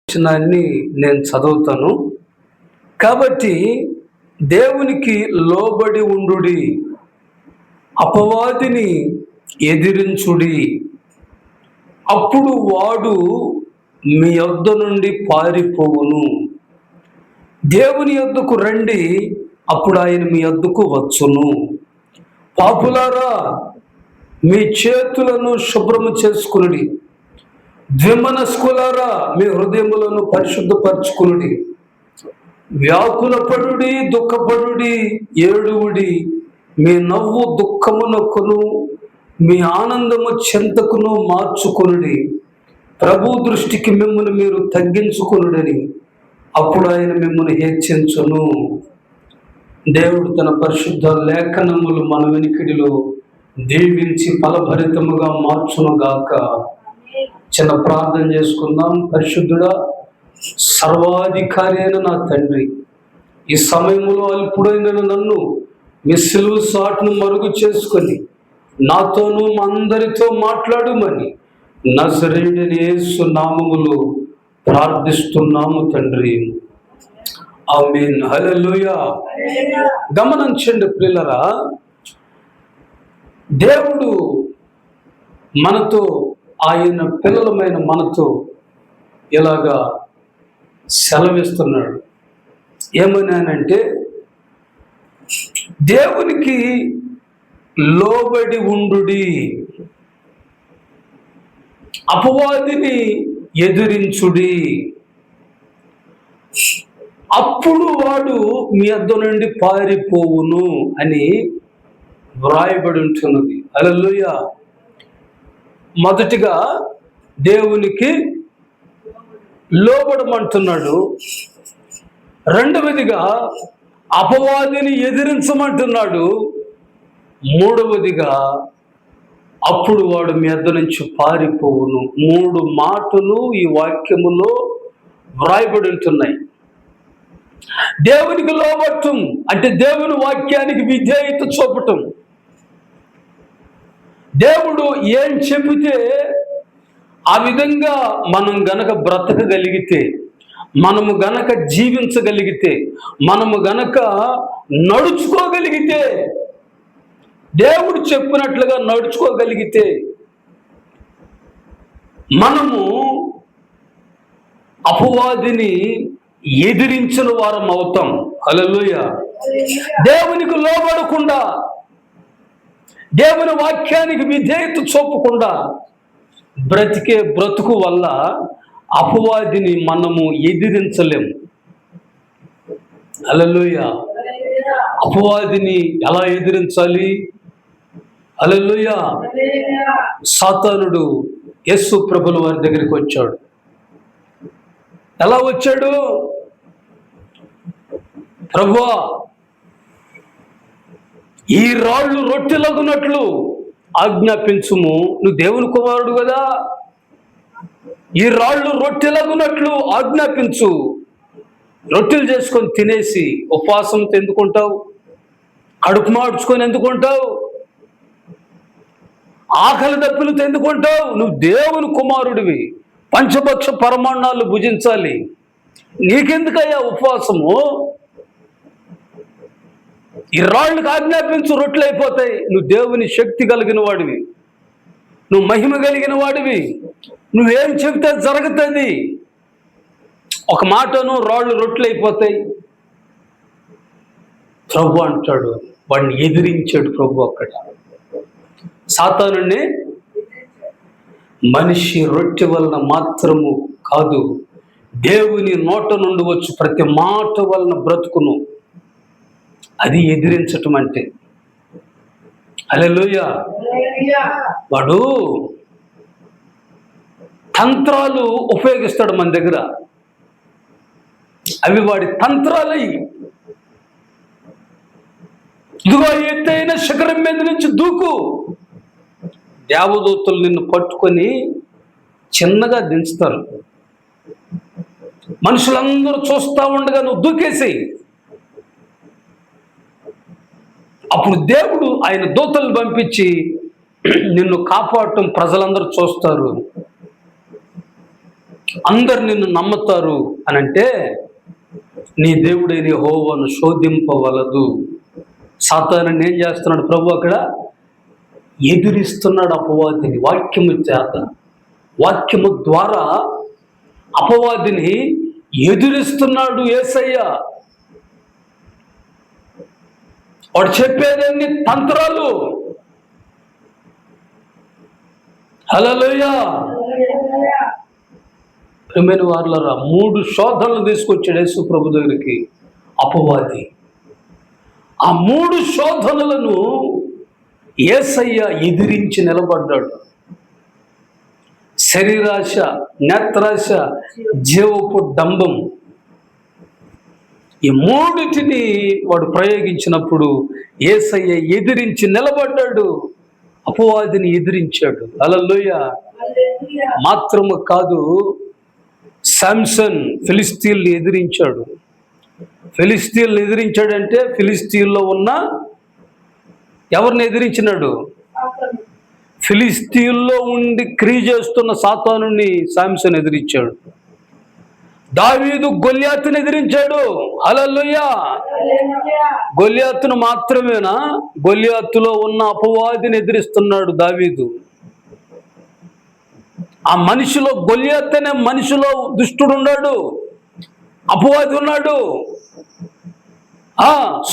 వచనాన్ని నేను చదువుతాను. కాబట్టి దేవునికి లోబడి ఉండుడి, అపవాదిని ఎదిరించుడి, అప్పుడు వాడు మీ యొద్ద నుండి పారిపోవును. దేవుని యొద్దకు రండి, అప్పుడు ఆయన మీ యొద్దకు వచ్చును. పాపులారా, మీ చేతులను శుభ్రము చేసుకునుడి, ద్విమనస్కులారా మీ హృదయములను పరిశుద్ధపరచుకునుడి. వ్యాకులపడుడి, దుఃఖపడుడి, ఏడువుడి. మీ నవ్వు దుఃఖమునకును, మీ ఆనందము చింతకును మార్చుకొనుడి. ప్రభు దృష్టికి మిమ్మల్ని మీరు తగ్గించుకొనుడని, అప్పుడు ఆయన మిమ్మల్ని హెచ్చించును. దేవుడు తన పరిశుద్ధ లేఖనములు మన వెనుకడిలో దీవించి ఫలభరితముగా మార్చునుగాక. చిన్న ప్రార్థన చేసుకుందాం. పరిశుద్ధుడా, సర్వాధికారి అయిన నా తండ్రి, ఈ సమయంలో అల్పుడైన నన్ను మీ సిలువ సాటును మరుగు చేసుకొని నాతోనూ అందరితో మాట్లాడుమని నజరేయుడైన యేసు నామములో ప్రార్థిస్తున్నాము తండ్రి. ఆమేన్. హల్లెలూయా. గమనించండి ప్రియులారా, దేవుడు మనతో, ఆయన పిల్లలమైన మనతో ఇలాగా సెలవిస్తున్నాడు. ఏమన్నానంటే, దేవునికి లోబడి ఉండుడి, అపవాదిని ఎదిరించుడి, అప్పుడు వాడు మీ వద్ద నుండి పారిపోవును అని వ్రాయబడి ఉంటున్నది. హల్లెలూయా. మొదటిగా దేవునికి లోబడమంటున్నాడు, రెండవదిగా అపవాదిని ఎదిరించమంటున్నాడు, మూడవదిగా అప్పుడు వాడు మీ వద్ద నుంచి పారిపోవును. 3 మాటలు ఈ వాక్యములో వ్రాయబడి ఉంటున్నాయి. దేవునికి లోబడటం అంటే దేవుని వాక్యానికి విధేయత చూపటం. దేవుడు ఏం చెబితే ఆ విధంగా మనం గనక బ్రతకగలిగితే, మనము గనక జీవించగలిగితే, మనము గనక నడుచుకోగలిగితే, దేవుడు చెప్పినట్లుగా నడుచుకోగలిగితే మనము అపవాదిని ఎదిరించిన వారం అవుతాం. హల్లెలూయా. దేవునికి లోబడకుండా, దేవుని వాక్యానికి విధేయత చూపకుండా బ్రతికే బ్రతుకు వల్ల అపవాదిని మనము ఎదిరించలేము. హల్లెలూయా. అపవాదిని ఎలా ఎదిరించాలి? హల్లెలూయా. సాతానుడు యేసు ప్రభుల వారి దగ్గరికి వచ్చాడు. ఎలా వచ్చాడు? ప్రభువా, ఈ రాళ్ళు రొట్టెలగునట్లు ఆజ్ఞాపించుము. నువ్వు దేవుని కుమారుడు కదా, ఈ రాళ్ళు రొట్టెలగునట్లు ఆజ్ఞాపించు. రొట్టెలు చేసుకొని తినేసి ఉపవాసంతో ఎందుకుంటావు? కడుపు మార్చుకొని ఎందుకుంటావు? ఆకలి దప్పులతో ఎందుకుంటావు? నువ్వు దేవుని కుమారుడివి, పంచభక్ష పరమాన్నాలు భుజించాలి. నీకెందుకయ్యా ఉపవాసము? ఈ రాళ్ళకి ఆజ్ఞాపించు, రొట్టెలు అయిపోతాయి. నువ్వు దేవుని శక్తి కలిగిన వాడివి, నువ్వు మహిమ కలిగిన వాడివి, నువ్వేం చెబితే జరుగుతుంది. ఒక మాటను రాళ్ళు రొట్టెలు అయిపోతాయి. ప్రభు అంటాడు, వాడిని ఎదిరించాడు ప్రభు. అక్కడ సాతానుని మనిషి రొట్టె వలన మాత్రము కాదు, దేవుని నోట నుండి వచ్చి ప్రతి మాట వలన బ్రతుకును. అది ఎదిరించటం అంటే. హల్లెలూయా. వాడు తంత్రాలు ఉపయోగిస్తాడు మన దగ్గర. అవి వాడి తంత్రాలై. ఇదిగో ఎత్తైన శిఖరం మీద నుంచి దూకు. దేవదూతలు నిన్ను పట్టుకొని చిన్నగా దించుతారు. మనుషులందరూ చూస్తూ ఉండగా నువ్వు దూకేసేయి. అప్పుడు దేవుడు ఆయన దూతలు పంపించి నిన్ను కాపాడటం ప్రజలందరూ చూస్తారు. అందరు నిన్ను నమ్ముతారు అని అంటే నీ దేవుడైన యెహోవాను శోధింపవలదు. సాతానుని ఏం చేస్తున్నాడు ప్రభు అక్కడ? ఎదిరిస్తున్నాడు అపవాదిని వాక్యము చేత. వాక్యము ద్వారా అపవాదిని ఎదురిస్తున్నాడు యేసయ్య. వాడు చెప్పేదన్ని తంత్రాలు. హల్లెలూయా. ప్రియమైన వారలారా, 3 శోధనలు తీసుకొచ్చాడు యేసు ప్రభు దగ్గరికి అపవాది. ఆ 3 శోధనలను యేసయ్య ఎదిరించి నిలబడ్డాడు. శరీరాశ, నేత్రాశ, జీవపు డంబం, ఈ 3టిని వాడు ప్రయోగించినప్పుడు యేసయ్య ఎదిరించి నిలబడ్డాడు. అపవాదిని ఎదిరించాడు. హల్లెలూయా. మాత్రము కాదు, శాంసన్ ఫిలిస్తీన్లు ఎదిరించాడు. ఫిలిస్తీన్లు ఎదిరించాడంటే ఫిలిస్తీన్లో ఉన్న ఎవరిని ఎదిరించినాడు? ఫిలిస్తీన్లో ఉండి క్రియ చేస్తున్న సాతానుని శాంసన్ ఎదిరించాడు. దావీదు గొల్యాతుని ఎదిరించాడు. హల్లెలూయా. గొల్యాతును మాత్రమేనా? గొల్యాతులో ఉన్న అపవాదిని ఎదిరిస్తున్నాడు దావీదు. ఆ మనిషిలో, గొల్యాతు అనే మనిషిలో దుష్టుడు ఉన్నాడు, అపవాది ఉన్నాడు.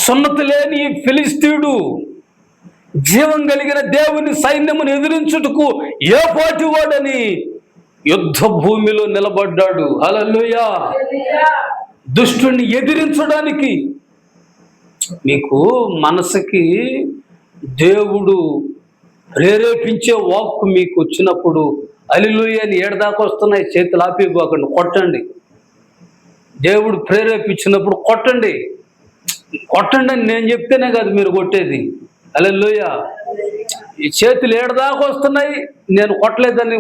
సున్నతి లేని ఫిలిస్తీయుడు జీవం కలిగిన దేవుని సైన్యమును ఎదిరించుటకు ఏ పాటి వాడని యుద్ధ భూమిలో నిలబడ్డాడు. హల్లెలూయా. దుష్టుని ఎదిరించడానికి మీకు మనసుకి దేవుడు ప్రేరేపించే వాక్కు మీకు వచ్చినప్పుడు హల్లెలూయా అని 7 దాకా వస్తున్నాయి, చేతులు ఆపిపోకండి, కొట్టండి. దేవుడు ప్రేరేపించినప్పుడు కొట్టండి. కొట్టండి అని నేను చెప్తేనే కాదు మీరు కొట్టేది. హల్లెలూయా. ఈ చేతులు 7 దాకా వస్తున్నాయి, నేను కొట్టలేదని,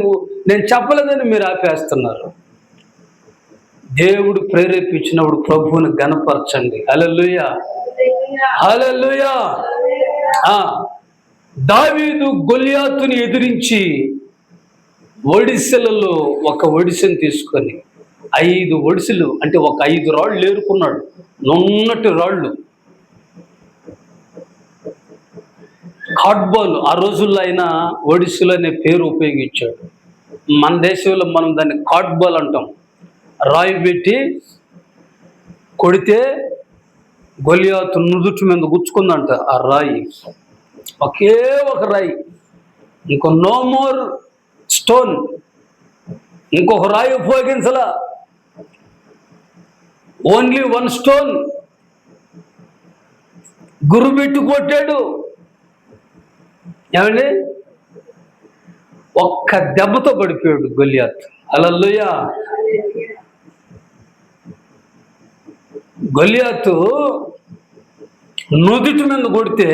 నేను చెప్పలేదని మీరు ఆపేస్తున్నారు. దేవుడు ప్రేరేపించినప్పుడు ప్రభువుని ఘనపరచండి. హల్లెలూయా. హల్లెలూయా. దావీదు గొల్యాతుని ఎదిరించి ఒడిసెలలో ఒక ఒడిసెను తీసుకొని 5 ఒడిసెలు, అంటే ఒక 5 రాళ్ళు ఏరుకున్నాడు, నున్నటి రాళ్ళు. కాట్బాల్ ఆ రోజుల్లో అయినా ఒడిసెలు అనే పేరు ఉపయోగించాడు. మన దేశంలో మనం దాన్ని కాట్బాల్ అంటాం. రాయి పెట్టి కొడితే గొల్యాతు నుదుటి మీద గుచ్చుకుందంట ఆ రాయి. ఒకే ఒక రాయి, ఇంకో నో మోర్ స్టోన్, ఇంకొక రాయి ఉపయోగించలా. ఓన్లీ 1 స్టోన్ గురు పెట్టి కొట్టాడు. ఏమండి? ఒక్క దెబ్బతో పడిపోయాడు గొల్యాతు. హల్లెలూయా. గొల్యాతు నుదుటి మీద కొడితే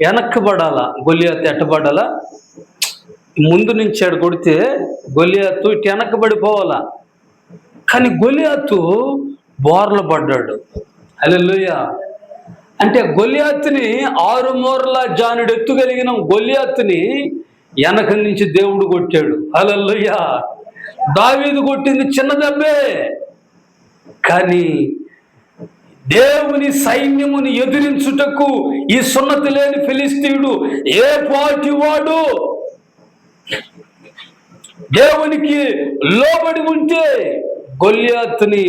వెనక్కి పడాలా, గొల్యాతు ఎట్టబడాలా? ముందు నుంచి ఆడు కొడితే గొల్యాతు ఇటు వెనక్కి పడిపోవాలా. కానీ గొల్యాతు బోర్ల పడ్డాడు. హల్లెలూయా. అంటే గొల్యాతుని 6 మూరల జానుడు ఎత్తుగలిగిన గొల్యాతుని వెనక నుంచి దేవుడు కొట్టాడు. హల్లెలూయా. దావీదు కొట్టింది చిన్న దెబ్బే, కానీ దేవుని సైన్యముని ఎదిరించుటకు ఈ సున్నతి లేని ఫిలిస్తీయుడు ఏ పాటి వాడు దేవునికి లోబడి ఉంటే గొల్యాతుని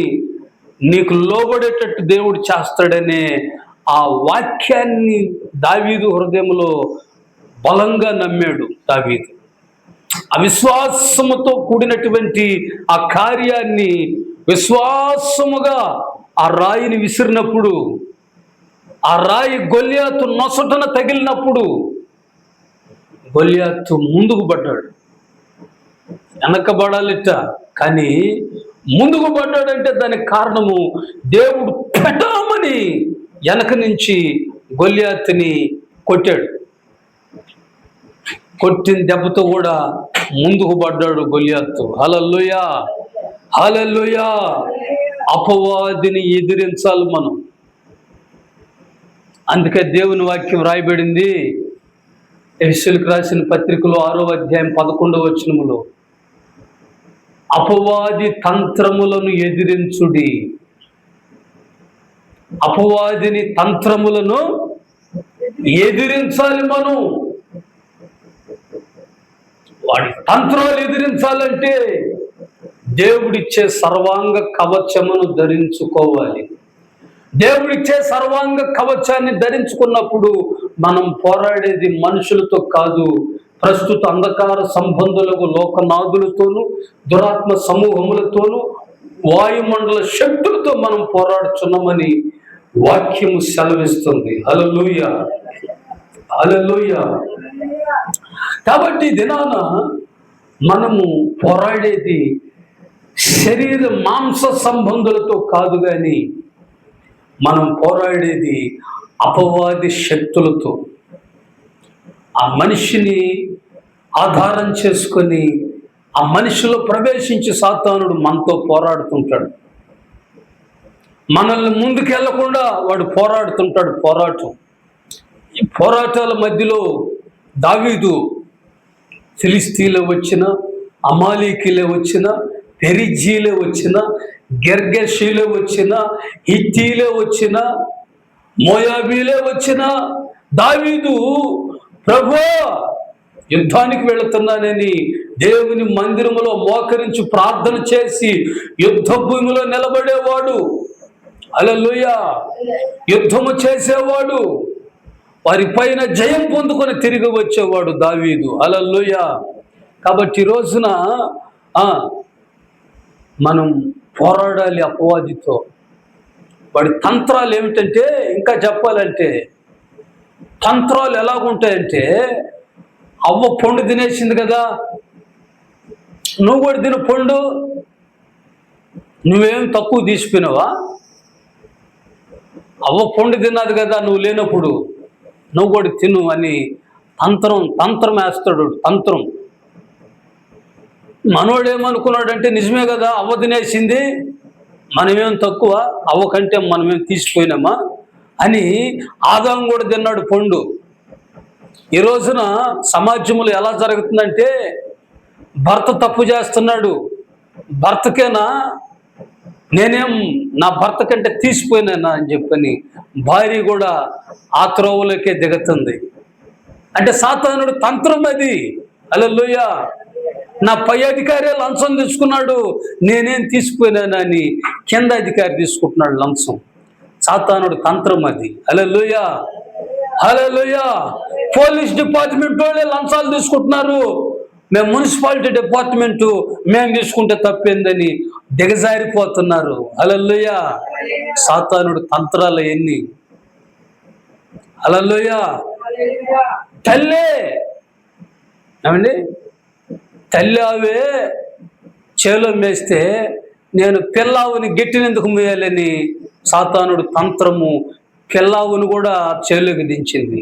నీకు లోబడేటట్టు దేవుడు చేస్తాడనే ఆ వాక్యాన్ని దావీదు హృదయంలో బలంగా నమ్మాడు దావీదు. అవిశ్వాసముతో కూడినటువంటి ఆ కార్యాన్ని విశ్వాసముగా ఆ రాయిని విసిరినప్పుడు, ఆ రాయి గొల్యాతు నొసటన తగిలినప్పుడు గొల్యాతు ముందుకు పడ్డాడు. వెనకబడాలిట, కానీ ముందుకు పడ్డాడంటే దానికి కారణము దేవుడు పెట్టమని వెనక నుంచి గొల్యాతుని కొట్టాడు. కొట్టిన దెబ్బతో కూడా ముందుకు పడ్డాడు గొల్యాతు. హల్లెలూయా. హల్లెలూయా. అపవాదిని ఎదిరించాలి మనం. అందుకే దేవుని వాక్యం రాయబడింది ఎఫెసీయులకు రాసిన పత్రికలో 6వ అధ్యాయం 11వ వచనములో, అపవాది తంత్రములను ఎదిరించుడి. అపవాదిని తంత్రములను ఎదిరించాలి మనం. వాడి తంత్రాలు ఎదిరించాలంటే దేవుడిచ్చే సర్వాంగ కవచమును ధరించుకోవాలి. దేవుడిచ్చే సర్వాంగ కవచాన్ని ధరించుకున్నప్పుడు మనం పోరాడేది మనుషులతో కాదు, ప్రస్తుత అంధకార సంబంధులకు, లోకనాథులతోనూ, దురాత్మ సమూహములతోనూ, వాయుమండల శక్తులతో మనం పోరాడుచున్నామని వాక్యము సెలవిస్తుంది. హల్లెలూయా, హల్లెలూయా. కాబట్టి దినాన మనము పోరాడేది శరీర మాంస సంబంధులతో కాదు, కానీ మనం పోరాడేది అపవాది శక్తులతో. ఆ మనిషిని ఆధారం చేసుకొని ఆ మనిషిలో ప్రవేశించి సాతానుడు మనతో పోరాడుతుంటాడు. మనల్ని ముందుకెళ్లకుండా వాడు పోరాడుతుంటాడు. పోరాటం, ఈ పోరాటాల మధ్యలో దావీదు ఫిలిస్తీన్లే వచ్చిన, అమాలీకీలే వచ్చిన, పెరిజీలే వచ్చిన, గెర్గెషీలే వచ్చిన, హిత్తీలే వచ్చిన, మోయాబీలే వచ్చిన, దావీదు ప్రభువా యుద్ధానికి వెళుతున్నానని దేవుని మందిరములో మోకరించి ప్రార్థన చేసి యుద్ధ భూమిలో నిలబడేవాడు. హల్లెలూయా. యుద్ధము చేసేవాడు, వారి పైన జయం పొందుకొని తిరిగి వచ్చేవాడు దావీదు. హల్లెలూయా. కాబట్టి ఈ రోజున మనం పోరాడాలి అపవాదితో. వాడి తంత్రాలు ఏమిటంటే, ఇంకా చెప్పాలంటే తంత్రాలు ఎలాగుంటాయంటే, అవ్వ పండు తినేసింది కదా, నువ్వు కూడా తిను పండు, నువ్వేం తక్కువ తీసిపోయినావా? అవ్వ పండు తిన్నది కదా నువ్వు లేనప్పుడు, నువ్వు కూడా తిను అని తంత్రం వేస్తాడు. తంత్రం. మనోడేమనుకున్నాడంటే, నిజమే కదా అవ్వ తినేసింది, మనమేం తక్కువ, అవ్వ కంటే మనమేం తీసిపోయినామా అని ఆదాం కూడా తిన్నాడు పండు. ఈ రోజున సమాజంలో ఎలా జరుగుతుందంటే, భర్త తప్పు చేస్తున్నాడు, భర్తకేనా, నేనేం నా భర్త కంటే తీసిపోయినా అని చెప్పని భార్య కూడా ఆ త్రోవలోకే దిగుతుంది. అంటే సాతానుడు తంత్రం అది. హల్లెలూయా. నా పై అధికారి లంచం తీసుకున్నాడు, నేనేం తీసిపోయినానా అని కింద అధికారి తీసుకుంటున్నాడు లంచం. సాతానుడు తంత్రం అది. హల్లెలూయా, హల్లెలూయా. పోలీస్ డిపార్ట్మెంట్ వాళ్ళే లంచాలు తీసుకుంటున్నారు, మేము మున్సిపాలిటీ డిపార్ట్మెంటు మేము తీసుకుంటే తప్పేందని దిగజారిపోతున్నారు. హల్లెలూయా. సాతానుడు తంత్రాలు ఎన్ని. హల్లెలూయా. తల్లే ఏమండి, తల్లి ఆవే చేలో మేస్తే నేను పిల్లావుని గెట్టినందుకు మేయాలని సాతానుడు తంత్రము పిల్లావును కూడా చేలోకి దించింది.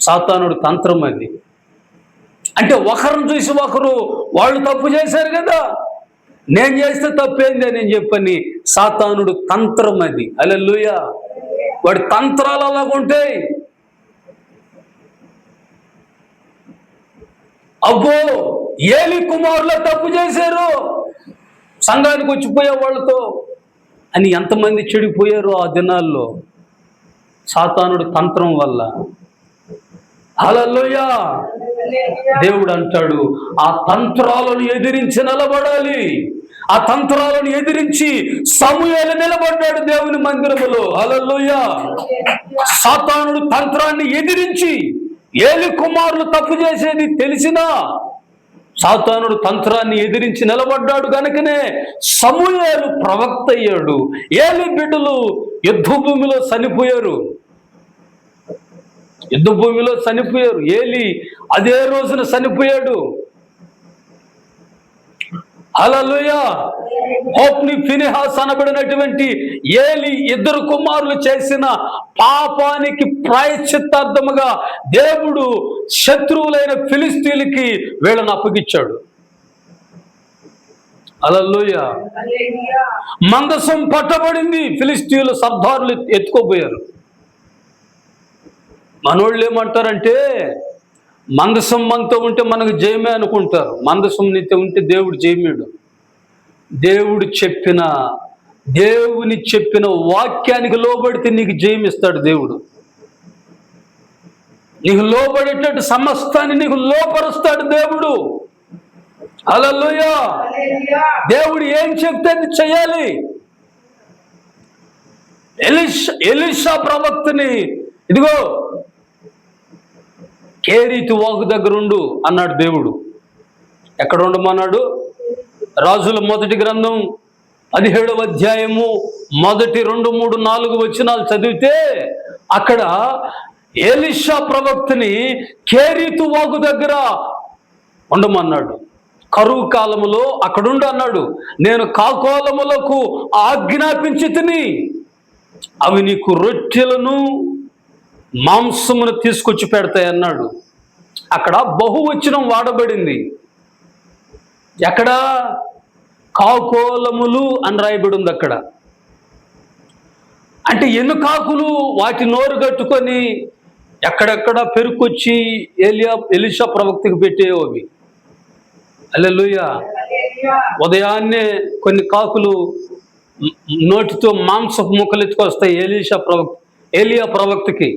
సాతానుడు తంత్రం అది. అంటే ఒకరిని చూసి ఒకరు వాళ్ళు తప్పు చేశారు కదా, నేను చేస్తే తప్పేంది అని చెప్పని సాతానుడు తంత్రం అది. హల్లెలూయా. వాడి తంత్రాలు అలాగుంటాయి. అబ్బో ఏలి కుమారులు తప్పు చేశారు, సంఘానికి వచ్చిపోయే వాళ్ళతో అని ఎంతమంది చెడిపోయారు ఆ దినాల్లో సాతానుడు తంత్రం వల్ల. హల్లెలూయా. దేవుడు అంటాడు, ఆ తంత్రాలను ఎదిరించి నిలబడాలి. ఆ తంత్రాలను ఎదిరించి సమూయేలు నిలబడ్డాడు దేవుని మందిరములో. హల్లెలూయా. సాతానుడు తంత్రాన్ని ఎదిరించి, ఏలి కుమారులు తప్పు చేసేది తెలిసినా సాతానుడు తంత్రాన్ని ఎదిరించి నిలబడ్డాడు కనుకనే సమూయేలు ప్రవక్త అయ్యాడు. ఏలి బిడ్డలు యుద్ధ భూమిలో చనిపోయారు. యుద్ధ భూమిలో చనిపోయారు. ఏలి అదే రోజున చనిపోయాడు. హల్లెలూయా. హోప్ని ఫినెహాస్ అనబడినటువంటి ఏలి ఇద్దరు కుమారులు చేసిన పాపానికి ప్రాయశ్చిత్తార్థముగా దేవుడు శత్రువులైన ఫిలిస్తీన్లకి వీళ్ళని అప్పగించాడు. హల్లెలూయా. మందసం పట్టబడింది, ఫిలిస్తీన్లు సర్దారులు ఎత్తుకోబోయారు. మనోళ్ళు ఏమంటారంటే, మందసం మనతో ఉంటే మనకు జయమే అనుకుంటారు. మందసం నీతో ఉంటే దేవుడు జయమేడు. దేవుని చెప్పిన వాక్యానికి లోబడితే నీకు జయమిస్తాడు దేవుడు. నీకు లోబడేటట్టు సమస్తాన్ని నీకు లోపరుస్తాడు దేవుడు. హల్లెలూయా. దేవుడు ఏం చెప్తే అది చేయాలి. ఎలీషా ప్రవక్తని ఇదిగో కేరీతు వాగు దగ్గర ఉండు అన్నాడు దేవుడు. ఎక్కడ ఉండమన్నాడు? రాజుల మొదటి గ్రంథం 17వ అధ్యాయము మొదటి 2, 3, 4 వచనాలు చదివితే అక్కడ ఎలీషా ప్రవక్తని కేరీతు వాగు దగ్గర ఉండమన్నాడు. కరువు కాలములో అక్కడుండు అన్నాడు. నేను కాకోలములకు ఆజ్ఞాపించి తిని అవి నీకు రొట్టెలను మాంసమును తీసుకొచ్చి పెడతాయి అన్నాడు. అక్కడ బహువచనం వాడబడింది. ఎక్కడ? కాకోలములు అని రాయబడి ఉంది అక్కడ. అంటే ఎన్నుకాకులు వాటి నోరు కట్టుకొని ఎక్కడెక్కడ పెరుకొచ్చి ఎలీషా ప్రవక్తకి పెట్టేవి. హల్లెలూయా. ఉదయాన్నే కొన్ని కాకులు నోటితో మాంసపు ముక్కలు ఎత్తుకొస్తాయి ఏలియా ప్రవక్తకి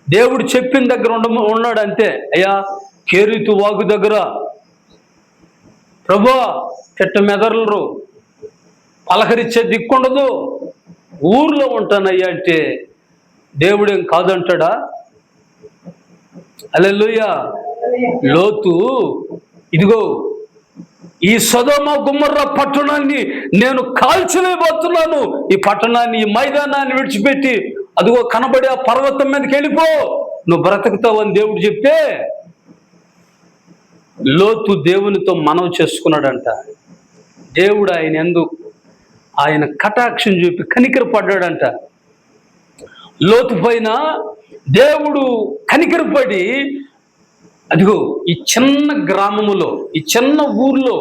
దేవుడు చెప్పిన దగ్గర ఉన్నాడు అంతే. అయ్యా కేరీతు వాగు దగ్గర ప్రభువా చెట్ట మెదర్లరు పలకరిచ్చే దిక్కుండదు, ఊర్లో ఉంటానయ్యా అంటే దేవుడేం కాదంటాడా? హల్లెలూయా. లోతు ఇదిగో ఈ సొదొమ గొమొర్రా పట్టణాన్ని నేను కాల్చివేయబోతున్నాను, ఈ పట్టణాన్ని ఈ మైదానాన్ని విడిచిపెట్టి అదిగో కనబడే ఆ పర్వతం మీదకి వెళ్ళిపో, నువ్వు బ్రతుకుతావని దేవుడు చెప్తే లోతు దేవునితో మనవి చేసుకున్నాడంట. దేవుడు ఆయన కటాక్షం చూపి కనికర పడ్డాడంట. లోతు పైన దేవుడు కనికరపడి అదిగో ఈ చిన్న గ్రామములో ఈ చిన్న ఊర్లో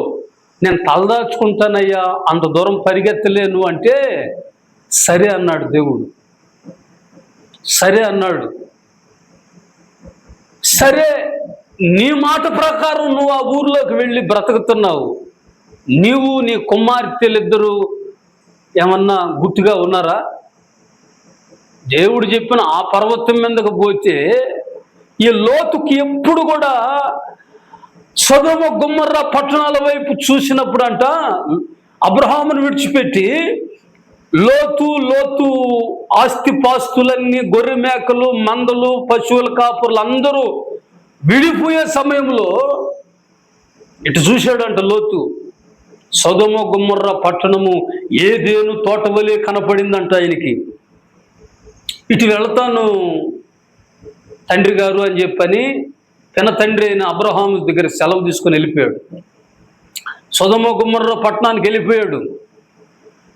నేను తలదాచుకుంటానయ్యా, అంత దూరం పరిగెత్తలేను అంటే సరే అన్నాడు దేవుడు. సరే అన్నాడు. సరే నీ మాట ప్రకారం నువ్వు ఆ ఊర్లోకి వెళ్ళి బ్రతుకుతున్నావు. నీవు నీ కుమార్తెలిద్దరూ ఏమన్నా గుట్టుగా ఉన్నారా? దేవుడు చెప్పిన ఆ పర్వతం మీదకు పోతే ఈ లోతుకి ఎప్పుడు కూడా సొదొమ గొమొర్రా పట్టణాల వైపు చూసినప్పుడు అంట అబ్రహామును విడిచిపెట్టి లోతు ఆస్తిపాస్తులన్నీ గొర్రె మేకలు మందలు పశువుల కాపురులు అందరూ విడిపోయే సమయంలో ఇటు చూశాడంట లోతు. సొదొమ గొమొర్రా పట్టణము ఏదేను తోటవలే కనపడిందంట ఆయనకి. ఇటు వెళతాను తండ్రి గారు అని చెప్పని తన తండ్రి అయిన అబ్రహాము దగ్గర సెలవు తీసుకొని వెళ్ళిపోయాడు. సొదొమ గొమొర్రా పట్టణానికి వెళ్ళిపోయాడు.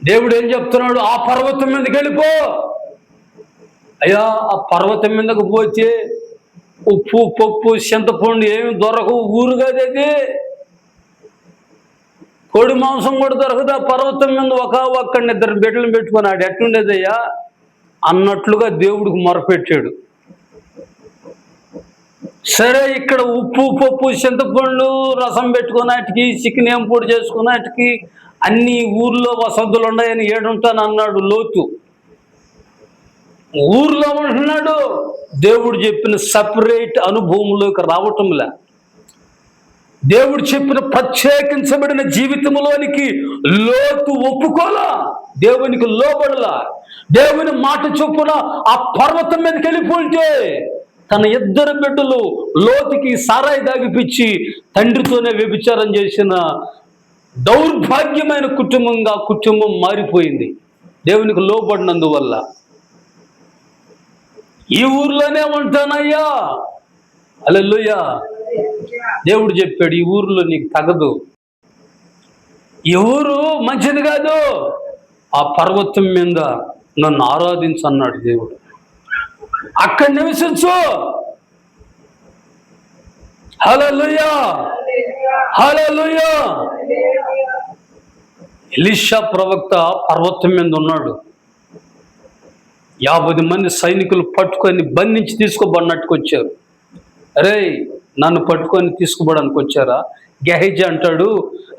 దేవుడు ఏం చెప్తున్నాడు? ఆ పర్వతం మీదకి వెళ్ళిపో. అయ్యా ఆ పర్వతం మీదకు పోతే ఉప్పు పప్పు చింతపండు ఏమి దొరకవు, ఊరు కదది. కోడి మాంసం కూడా దొరకదు. ఆ పర్వతం మీద ఒక్కడిని 2 బిడ్డలను పెట్టుకొని ఆడు ఎట్లుండేదయ్యా అన్నట్లుగా దేవుడికి మొరపెట్టాడు. సరే ఇక్కడ ఉప్పు పప్పు చింతపండు రసం పెట్టుకుని వాటికి చికెన్ ఏం పొడి చేసుకుని వాటికి అన్ని ఊర్లో వసతులు ఉన్నాయని ఏడుంటాను అన్నాడు లోతు. ఊర్లో ఉంటున్నాడు. దేవుడు చెప్పిన సపరేట్ అనుభవంలోకి రావటంలా, దేవుడు చెప్పిన ప్రత్యేకించబడిన జీవితంలోనికి లోతు ఒప్పుకోలా, దేవునికి లోబడలా. దేవుని మాట చొప్పున ఆ పర్వతం మీదకి వెళ్ళిపోతే తన 2 బిడ్డలు లోతుకి సారాయి దాగిపిచ్చి తండ్రితోనే వ్యభిచారం చేసిన దౌర్భాగ్యమైన కుటుంబంగా కుటుంబం మారిపోయింది దేవునికి లోబడినందువల్ల. ఈ ఊర్లోనే ఉంటానయ్యా. హల్లెలూయా. దేవుడు చెప్పాడు ఈ ఊర్లో నీకు తగదు, ఈ ఊరు మంచిది కాదు, ఆ పర్వతం మీద నన్ను ఆరాధించు అన్నాడు దేవుడు. అక్కడ నివసించు. హల్లెలూయా. హల్లెలూయా. ఎలీషా ప్రవక్త పర్వతం మీద ఉన్నాడు. 50 మంది సైనికులు పట్టుకొని బంధించి తీసుకోబడినట్టుకు వచ్చారు. అరే, నన్ను పట్టుకొని తీసుకుపోవడానికి వచ్చారా? గెహజీ అంటాడు,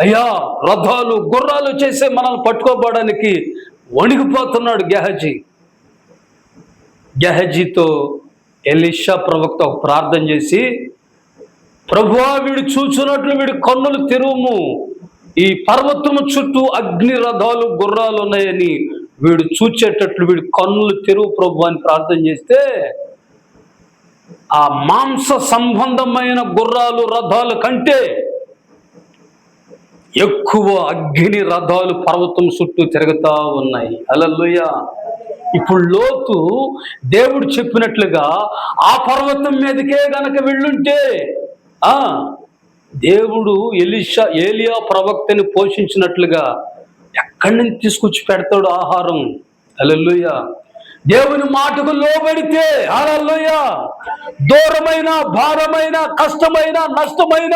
అయ్యా, రథాలు గుర్రాలు చేసే మనల్ని పట్టుకోబోవడానికి వణికిపోతున్నాడు గెహజీతో ఎలీషా ప్రవక్త ఒక ప్రార్థన చేసి, ప్రభువా, వీడు చూచున్నట్లు వీడి కన్నులు తెరువుము, ఈ పర్వతము చుట్టూ అగ్ని రథాలు గుర్రాలు ఉన్నాయని వీడు చూచేటట్లు వీడి కన్నులు తెరువు ప్రభు అని ప్రార్థన చేస్తే, ఆ మాంస సంబంధమైన గుర్రాలు రథాల కంటే ఎక్కువ అగ్ని రథాలు పర్వతం చుట్టూ తిరుగుతా ఉన్నాయి. హల్లెలూయా. ఇప్పుడు లోతు దేవుడు చెప్పినట్లుగా ఆ పర్వతం మీదకే గనక వెళ్ళుంటే, దేవుడు ఏలియా ప్రవక్తని పోషించినట్లుగా ఎక్కడి నుంచి తీసుకొచ్చి పెడతాడు ఆహారం? హల్లెలూయా. దేవుని మాటకు లోబడితే, హల్లెలూయా, దూరమైన, భారమైన, కష్టమైన, నష్టమైన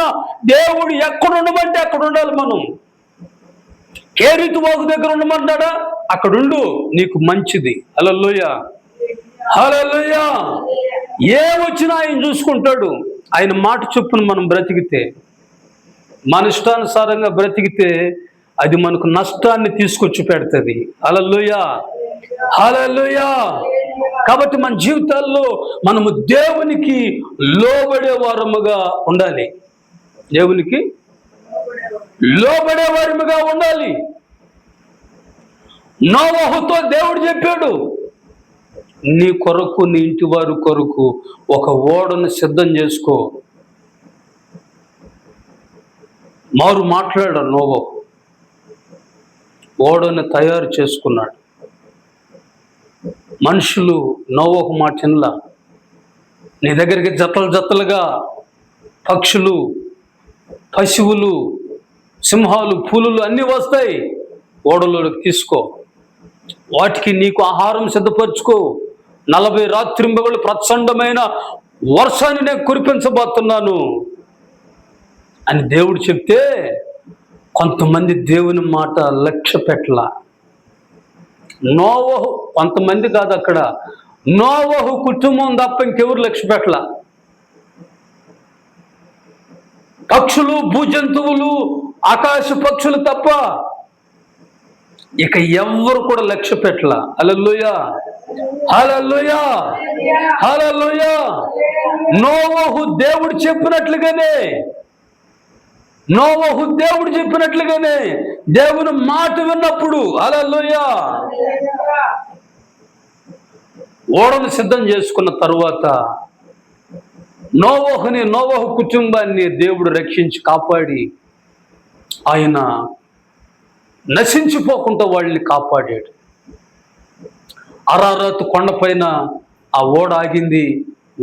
దేవుడు ఎక్కడ ఉండమంటే అక్కడ ఉండాలి. మనం కేరీతు వాగు దగ్గర ఉండమంటాడా? అక్కడుండు, నీకు మంచిది. హల్లెలూయా, హల్లెలూయా. ఏమొచ్చినా ఆయన చూసుకుంటాడు. ఆయన మాట చొప్పున మనం బ్రతికితే, మన ఇష్టానుసారంగా బ్రతికితే అది మనకు నష్టాన్ని తీసుకొచ్చి పెడుతుంది. హల్లెలూయా, హల్లెలూయా. కాబట్టి మన జీవితాల్లో మనము దేవునికి లోబడే వారముగా ఉండాలి. దేవునికి లోబడే వారముగా ఉండాలి. నోవహుతో దేవుడు చెప్పాడు, నీ కొరకు, నీ ఇంటి వారి కొరకు ఒక ఓడను సిద్ధం చేసుకో. మారు మాట్లాడాడు నోవహు, ఓడను తయారు చేసుకున్నాడు. మనుషులు నోవహు మాటలా, నీ దగ్గరికి జతలు జతలుగా పక్షులు, పశువులు, సింహాలు, పులులు అన్నీ వస్తాయి, ఓడలోకి తీసుకో, వాటికి నీకు ఆహారం సిద్ధపరచుకో, 40 రాత్రింబగళ్ళు ప్రచండమైన వర్షాన్ని నేను కురిపించబోతున్నాను అని దేవుడు చెప్తే, కొంతమంది దేవుని మాట లక్ష్య పెట్టలా. నోవహు, కొంతమంది కాదు, అక్కడ నోవహు కుటుంబం తప్ప ఇంకెవరు లక్ష్య పెట్టలా. పక్షులు, భూజంతువులు, ఆకాశ పక్షులు తప్ప ఇక ఎవ్వరు కూడా లక్ష్య పెట్టలా. హల్లెలూయా, హల్లెలూయా, హల్లెలూయా. నోవహు దేవుడు చెప్పినట్లుగానే దేవుని మాట విన్నప్పుడు, హల్లెలూయా, ఓడను సిద్ధం చేసుకున్న తరువాత నోవహు కుటుంబాన్ని దేవుడు రక్షించి కాపాడి, ఆయన నశించిపోకుండా వాళ్ళని కాపాడాడు. అరారాతు కొండపైన ఆ ఓడ ఆగింది.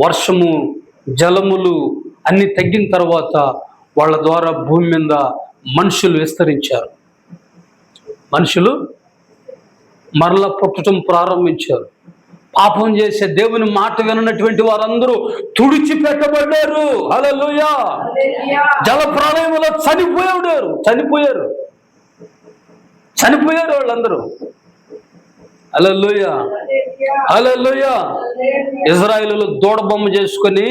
వర్షము, జలములు అన్ని తగ్గిన తర్వాత వాళ్ళ ద్వారా భూమి మీద మనుషులు విస్తరించారు. మనుషులు మరలా పుట్టడం ప్రారంభించారు. పాపం చేసే, దేవుని మాట విననటువంటి వారందరూ తుడిచిపెట్టబడ్డారు. హల్లెలూయా. జల ప్రళయంలో చనిపోయారు వాళ్ళందరూ. హల్లెలూయా, హల్లెలూయా. ఇజ్రాయేలులో దూడ బొమ్మ చేసుకొని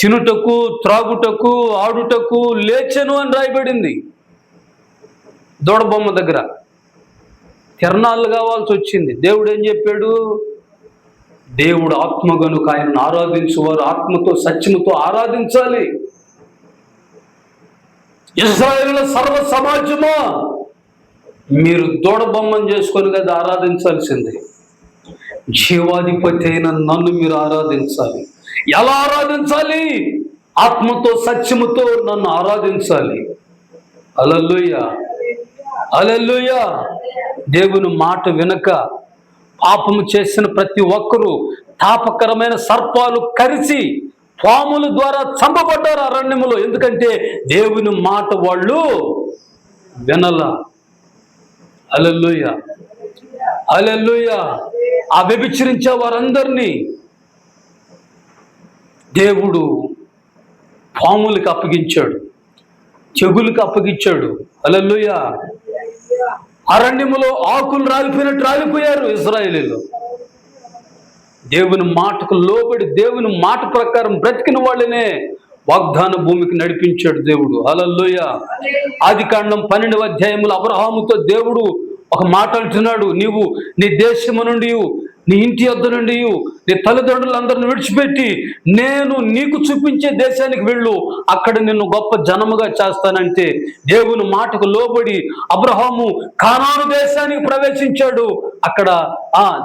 తినుటకు, త్రాగుటకు, ఆడుటకు లేచెను అని రాయబడింది. దూడ బొమ్మ దగ్గర తిరణాలు కావాల్సి వచ్చింది. దేవుడు ఏం చెప్పాడు? దేవుడు ఆత్మ గనుక ఆయనను ఆరాధించువారు ఆత్మతో సత్యముతో ఆరాధించాలి. ఇశ్రాయేలుల సర్వ సమాజమా, మీరు దూడ బొమ్మను చేసుకొని కదా ఆరాధించాల్సింది. జీవాధిపతి అయిన నన్ను మీరు ఆరాధించాలి. ఎలా ఆరాధించాలి? ఆత్మతో సత్యముతో నన్ను ఆరాధించాలి. హల్లెలూయా, హల్లెలూయా. దేవుని మాట వినక పాపము చేసిన ప్రతి ఒక్కరూ తాపకరమైన సర్పాలు కరిచి పాముల ద్వారా చంపబడ్డారు అరణ్యములో. ఎందుకంటే దేవుని మాట వాళ్ళు వినల. హల్లెలూయా, హల్లెలూయా. ఆ వ్యభిచరించే వారందరినీ దేవుడు పాములకు అప్పగించాడు, చెగులకు అప్పగించాడు. హల్లెలూయా. అరణ్యములో ఆకులు రాలిపోయినట్టు రాలిపోయారు ఇశ్రాయేలీయులు. దేవుని మాటకు లోబడి దేవుని మాట ప్రకారం బ్రతికిన వాళ్ళనే వాగ్దాన భూమికి నడిపించాడు దేవుడు. హల్లెలూయా. ఆదికాండం 12వ అధ్యాయంలో అబ్రహాముతో దేవుడు ఒక మాట అంటున్నాడు, నీవు నీ దేశము నుండి, నీ ఇంటి వద్ద నుండి, నీ తల్లిదండ్రులందరిని విడిచిపెట్టి నేను నీకు చూపించే దేశానికి వెళ్ళు, అక్కడ నిన్ను గొప్ప జనముగా చేస్తానంటే దేవుని మాటకు లోబడి అబ్రహాము కానాను దేశానికి ప్రవేశించాడు. అక్కడ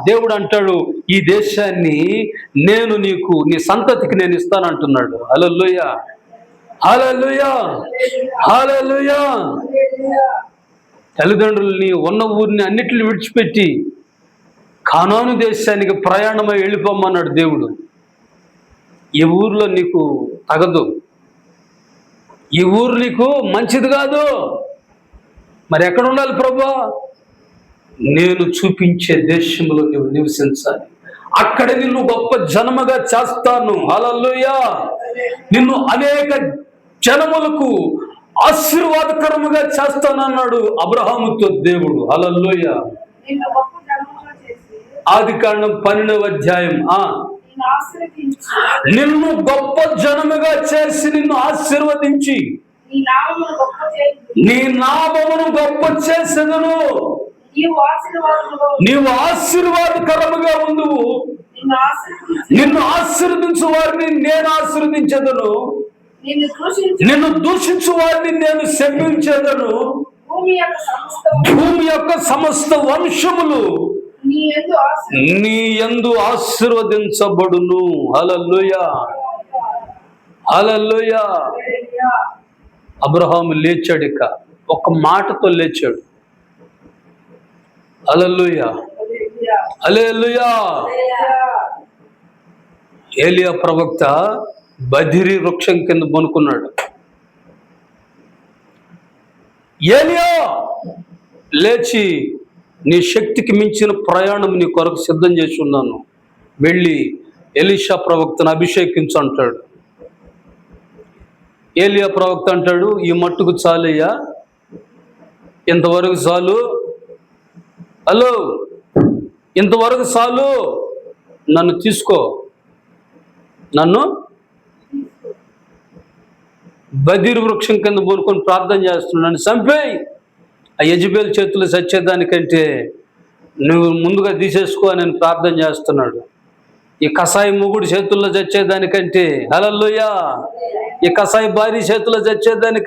దేవుడు అంటాడు, ఈ దేశాన్ని నేను నీకు, నీ సంతతికి నేను ఇస్తానంటున్నాడు. హల్లెలూయా, హల్లెలూయా, హల్లెలూయా. తల్లిదండ్రుల్ని, ఉన్న ఊరిని అన్నిటిని విడిచిపెట్టి కానాను దేశానికి ప్రయాణమై వెళ్ళిపోమన్నాడు దేవుడు. ఈ ఊర్లో నీకు తగదు, ఈ ఊరు నీకు మంచిది కాదు, మరి ఎక్కడ ఉండాలి ప్రభువా? నేను చూపించే దేశంలో నువ్వు నివసించాలి, అక్కడ నిన్ను గొప్ప జనముగా చేస్తాను. హల్లెలూయా. నిన్ను అనేక జనములకు ఆశీర్వాదకరముగా చేస్తానన్నాడు అబ్రహాముతో దేవుడు. హల్లెలూయా. ఆదికాండం 12వ అధ్యాయం. నిన్ను గొప్ప జనముగా చేసి నిన్ను ఆశీర్వదించి నీ నామమును గొప్ప చేసేదను, నీవు ఆశీర్వాదకరముగా ఉండువు, నిన్ను ఆశీర్వదించు వారిని నేను ఆశీర్వదించేదను, నిన్ను దూషించు వారిని నేను శపించేదను, భూమి యొక్క సమస్త వంశములు నీ యందు ఆశీర్వదించబడును. హల్లెలూయా, హల్లెలూయా. అబ్రహాము లేచాడు, ఇక ఒక మాటతో లేచాడు. హల్లెలూయా, హల్లెలూయా. ఏలియా ప్రవక్త బదిరి వృక్షం కింద పనుకున్నాడు. ఏలియా లేచి, నీ శక్తికి మించిన ప్రయాణం నీ కొరకు సిద్ధం చేసి ఉన్నాను, వెళ్ళి ఎలీషా ప్రవక్తను అభిషేకించు అంటాడు. ఏలియా ప్రవక్త అంటాడు, ఈ మట్టుకు చాలయ్యా, ఇంతవరకు చాలు, హలో ఇంతవరకు చాలు, నన్ను తీసుకో, నన్ను బదిరి వృక్షం కింద పోనుకొని ప్రార్థన చేస్తున్నాను, నన్ను చంపేయి, ఆ యెజెబెల్ చేతులు చచ్చేదానికంటే నువ్వు ముందుగా తీసేసుకో అని నేను ప్రార్థన చేస్తున్నాడు. ఈ కసాయి మొగుడు చేతుల్లో చచ్చేదానికంటే, హల్లెలూయా, ఈ కసాయి భార్య చేతుల్లో చచ్చేదానికంటే